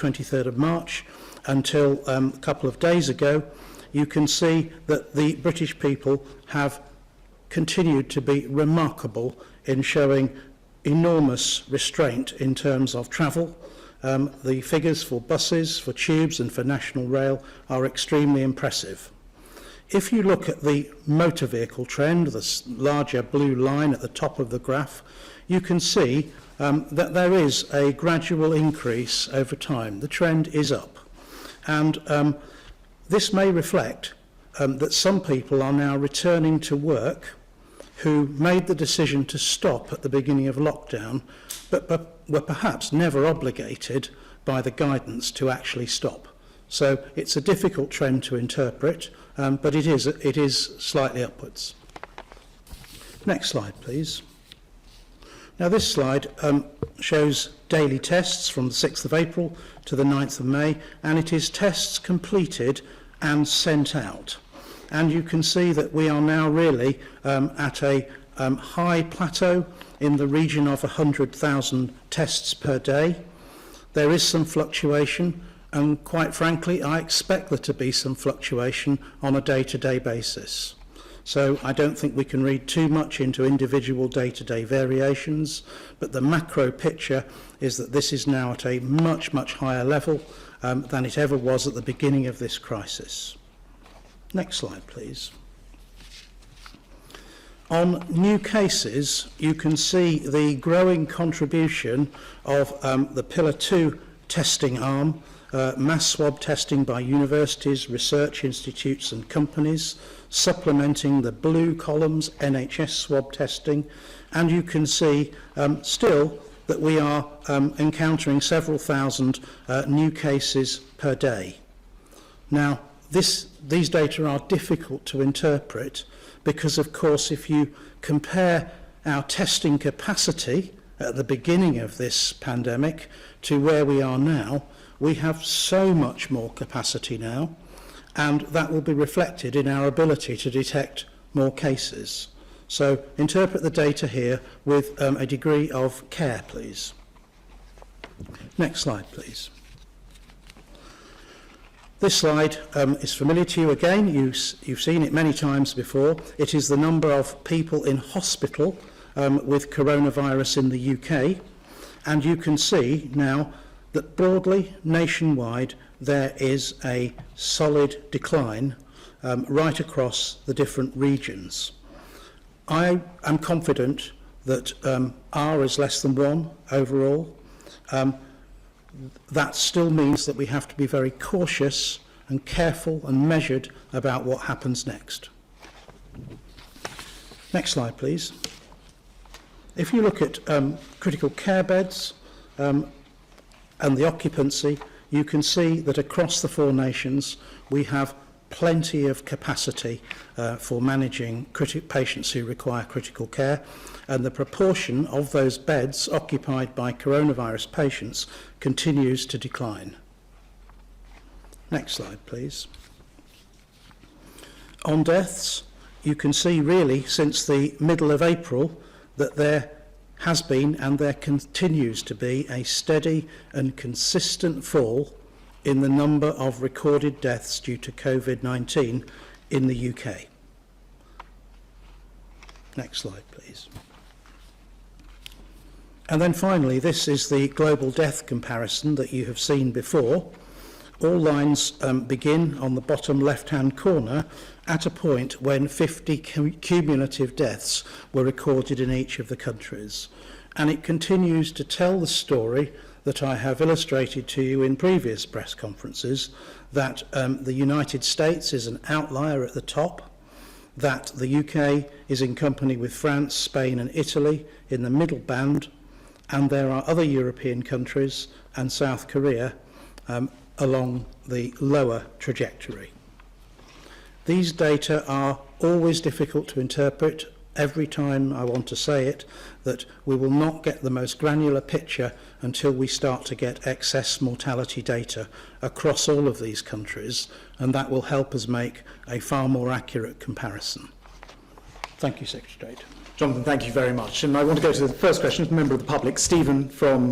23rd of March until a couple of days ago, you can see that the British people have continued to be remarkable in showing enormous restraint in terms of travel. The figures for buses, for tubes and for National Rail are extremely impressive. If you look at the motor vehicle trend, the larger blue line at the top of the graph, you can see that there is a gradual increase over time. The trend is up. And this may reflect that some people are now returning to work who made the decision to stop at the beginning of lockdown, but were perhaps never obligated by the guidance to actually stop. So it's a difficult trend to interpret, but it is slightly upwards. Next slide, please. Now this slide shows daily tests from the 6th of April to the 9th of May, and it is tests completed and sent out. And you can see that we are now really at a high plateau in the region of 100,000 tests per day. There is some fluctuation, and quite frankly, I expect there to be some fluctuation on a day-to-day basis. So I don't think we can read too much into individual day-to-day variations, but the macro picture is that this is now at a much, much higher level than it ever was at the beginning of this crisis. Next slide, please. On new cases, you can see the growing contribution of the Pillar 2 testing arm, mass swab testing by universities, research institutes and companies, supplementing the blue columns, NHS swab testing, and you can see still that we are encountering several thousand new cases per day. Now, these data are difficult to interpret because, of course, if you compare our testing capacity at the beginning of this pandemic to where we are now, we have so much more capacity now, and that will be reflected in our ability to detect more cases. So interpret the data here with a degree of care, please. Next slide, please. This slide is familiar to you again. You've seen it many times before. It is the number of people in hospital with coronavirus in the UK. And you can see now that broadly, nationwide, there is a solid decline right across the different regions. I am confident that R is less than 1 overall. That still means that we have to be very cautious and careful and measured about what happens next. Next slide, please. If you look at critical care beds and the occupancy, you can see that across the 4 nations we have plenty of capacity for managing patients who require critical care, and the proportion of those beds occupied by coronavirus patients continues to decline. Next slide, please. On deaths, you can see really since the middle of April that there has been and there continues to be a steady and consistent fall in the number of recorded deaths due to COVID-19 in the UK. Next slide, please. And then finally, this is the global death comparison that you have seen before. All lines begin on the bottom left-hand corner at a point when 50 cumulative deaths were recorded in each of the countries. And it continues to tell the story that I have illustrated to you in previous press conferences, that the United States is an outlier at the top, that the UK is in company with France, Spain and Italy in the middle band, and there are other European countries and South Korea along the lower trajectory. These data are always difficult to interpret. Every time I want to say it, that we will not get the most granular picture until we start to get excess mortality data across all of these countries, and that will help us make a far more accurate comparison. Thank you, Secretary. Jonathan, thank you very much. And I want to go to the first question from a member of the public, Stephen from